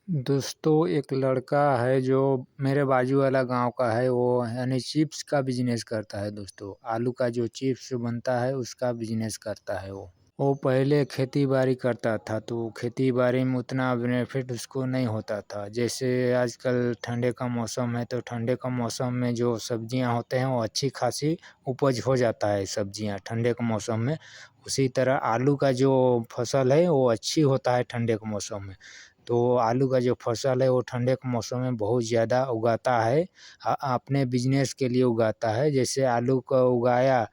दोस्तों एक लड़का है जो मेरे बाजू वाला गांव का है। वो यानी चिप्स का बिजनेस करता है। दोस्तों आलू का जो चिप्स बनता है उसका बिजनेस करता है। वो पहले खेती बाड़ी करता था तो खेती बाड़ी में उतना बेनिफिट उसको नहीं होता था। जैसे आजकल ठंडे का मौसम है तो ठंडे का मौसम में जो सब्जियां होते हैं वो अच्छी खासी उपज हो जाता है। सब्जियां ठंडे के मौसम में उसी तरह आलू का जो फसल है वो अच्छी होता है ठंडे के मौसम में। तो आलू का जो फसल है वो ठंडे के मौसम में बहुत ज़्यादा उगाता है। अपने बिजनेस के लिए उगाता है। जैसे आलू को उगाया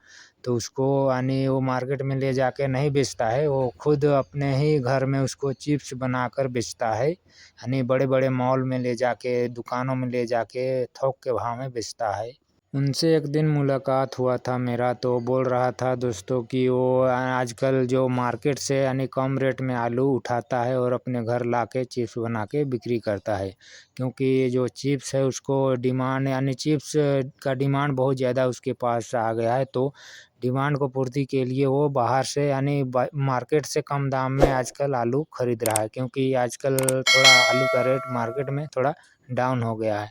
तो उसको यानी वो मार्केट में ले जाके नहीं बेचता है। वो खुद अपने ही घर में उसको चिप्स बनाकर बेचता है। यानी बड़े बड़े मॉल में ले जाके दुकानों में ले जाके थोक के भाव में बेचता है। उनसे एक दिन मुलाकात हुआ था मेरा, तो बोल रहा था दोस्तों कि वो आजकल जो मार्केट से यानी कम रेट में आलू उठाता है और अपने घर लाके चिप्स बना के बिक्री करता है। क्योंकि ये जो चिप्स है उसको डिमांड यानी चिप्स का डिमांड बहुत ज़्यादा उसके पास आ गया है। तो डिमांड को पूर्ति के लिए वो बाहर से यानी मार्केट से कम दाम में आजकल आलू खरीद रहा है। क्योंकि आजकल थोड़ा आलू का रेट मार्केट में थोड़ा डाउन हो गया है।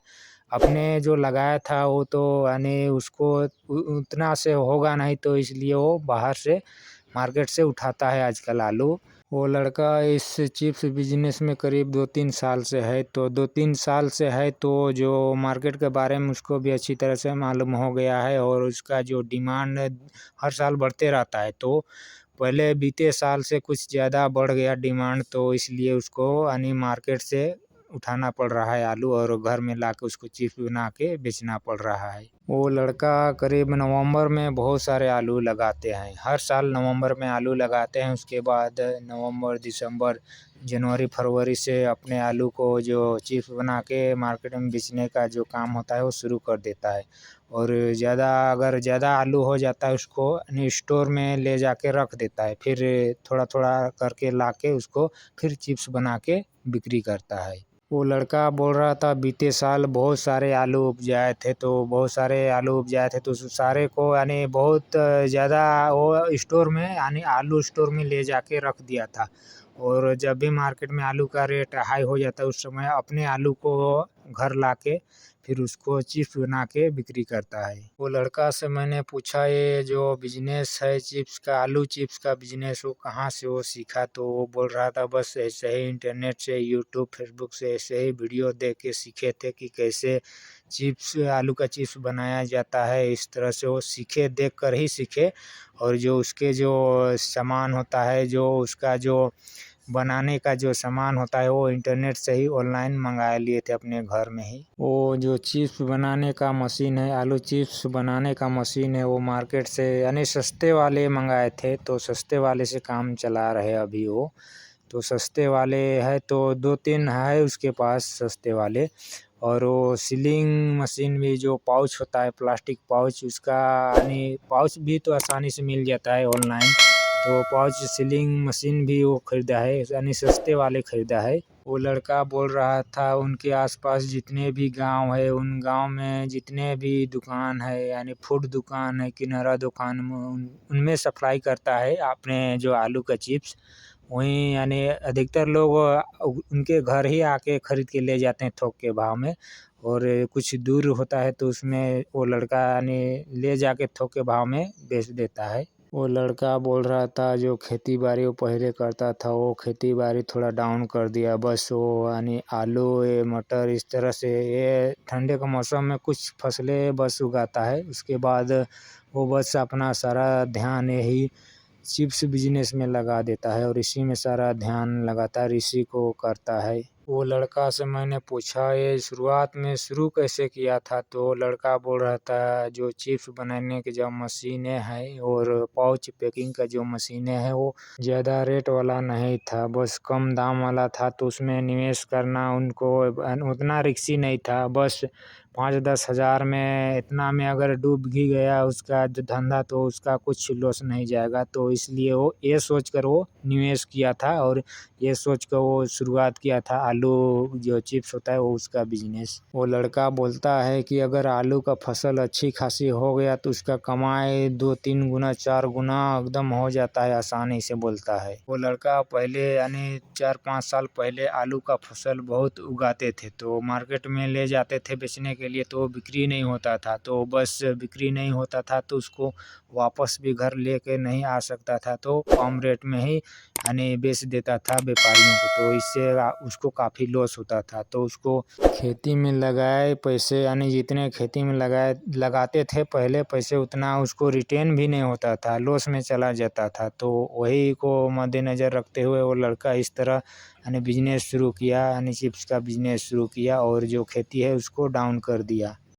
अपने जो लगाया था वो तो यानी उसको उतना से होगा नहीं, तो इसलिए वो बाहर से मार्केट से उठाता है आजकल आलू। वो लड़का इस चिप्स बिजनेस में करीब 2-3 साल से है। तो 2-3 साल से है तो जो मार्केट के बारे में उसको भी अच्छी तरह से मालूम हो गया है और उसका जो डिमांड हर साल बढ़ते रहता है। तो पहले बीते साल से कुछ ज़्यादा बढ़ गया डिमांड, तो इसलिए उसको यानी मार्केट से उठाना पड़ रहा है आलू और घर में लाके उसको चिप्स बना के बेचना पड़ रहा है। वो लड़का करीब नवंबर में बहुत सारे आलू लगाते हैं। हर साल नवंबर में आलू लगाते हैं। उसके बाद नवंबर दिसंबर जनवरी फरवरी से अपने आलू को जो चिप्स बना के मार्केट में बेचने का जो काम होता है वो शुरू कर देता है। और अगर ज़्यादा आलू हो जाता है उसको यानी स्टोर में ले जाके रख देता है। फिर थोड़ा थोड़ा करके लाके उसको फिर चिप्स बना के बिक्री करता है। वो लड़का बोल रहा था बीते साल बहुत सारे आलू उपजाए थे। तो बहुत सारे आलू उपजाए थे तो उस सारे को यानी बहुत ज़्यादा वो स्टोर में यानी आलू स्टोर में ले जाके रख दिया था। और जब भी मार्केट में आलू का रेट हाई हो जाता है उस समय अपने आलू को घर लाके फिर उसको चिप्स बना के बिक्री करता है। वो लड़का से मैंने पूछा ये जो बिजनेस है चिप्स का, आलू चिप्स का बिजनेस, वो कहाँ से वो सीखा। तो वो बोल रहा था बस ऐसे ही इंटरनेट से यूट्यूब फेसबुक से ऐसे ही वीडियो देख के सीखे थे कि कैसे चिप्स आलू का चिप्स बनाया जाता है। इस तरह से वो सीखे, देख कर ही सीखे। और जो उसके जो सामान होता है, जो उसका जो बनाने का जो सामान होता है वो इंटरनेट से ही ऑनलाइन मंगा लिए थे अपने घर में ही। वो जो चिप्स बनाने का मशीन है, आलू चिप्स बनाने का मशीन है, वो मार्केट से यानी सस्ते वाले मंगाए थे। तो सस्ते वाले से काम चला रहे अभी वो। तो सस्ते वाले है तो 2-3 है उसके पास सस्ते वाले। और वो सीलिंग मशीन भी जो पाउच होता है प्लास्टिक पाउच, उसका यानी पाउच भी तो आसानी से मिल जाता है ऑनलाइन। तो पाउच सीलिंग मशीन भी वो खरीदा है यानी सस्ते वाले खरीदा है। वो लड़का बोल रहा था उनके आसपास जितने भी गांव है उन गांव में जितने भी दुकान है यानी फूड दुकान है, किनारा दुकान में उनमें सप्लाई करता है अपने जो आलू का चिप्स। वहीं यानी अधिकतर लोग उनके घर ही आके खरीद के ले जाते हैं थोक के भाव में। और कुछ दूर होता है तो उसमें वो लड़का यानी ले जाके थोक के भाव में बेच देता है। वो लड़का बोल रहा था जो खेती बाड़ी वो पहले करता था वो खेती बाड़ी थोड़ा डाउन कर दिया। बस वो यानी आलू ये मटर इस तरह से ये ठंडे के मौसम में कुछ फसलें बस उगाता है। उसके बाद वो बस अपना सारा ध्यान यही चिप्स बिजनेस में लगा देता है और इसी में सारा ध्यान लगातार इसी को करता है। वो लड़का से मैंने पूछा ये शुरुआत में शुरू कैसे किया था। तो लड़का बोल रहा था जो चिप्स बनाने की जो मशीनें हैं और पाउच पैकिंग का जो मशीनें हैं वो ज़्यादा रेट वाला नहीं था, बस कम दाम वाला था। तो उसमें निवेश करना उनको उतना रिस्की नहीं था। बस 5-10 हज़ार में इतना में अगर डूब भी गया उसका जो धंधा तो उसका कुछ लॉस नहीं जाएगा। तो इसलिए वो ये सोच कर वो निवेश किया था और ये सोच कर वो शुरुआत किया था आलू जो चिप्स होता है वो उसका बिजनेस। वो लड़का बोलता है कि अगर आलू का फसल अच्छी खासी हो गया तो उसका कमाई 2-3 गुना 4 गुना एकदम हो जाता है, आसानी से बोलता है। वो लड़का पहले यानी 4-5 साल पहले आलू का फसल बहुत उगाते थे, तो मार्केट में ले जाते थे बेचने के लिए तो बिक्री नहीं होता था। तो बस बिक्री नहीं होता था तो उसको वापस भी घर लेके नहीं आ सकता था, तो कम रेट में ही यानी बेच देता था व्यापारियों को। तो इससे उसको काफ़ी लॉस होता था। तो उसको खेती में लगाए पैसे यानी जितने खेती में लगाते थे पहले पैसे उतना उसको रिटर्न भी नहीं होता था, लॉस में चला जाता था। तो वही को मद्देनज़र रखते हुए वो लड़का इस तरह यानी बिजनेस शुरू किया, यानी चिप्स का बिजनेस शुरू किया और जो खेती है उसको डाउन कर दिया।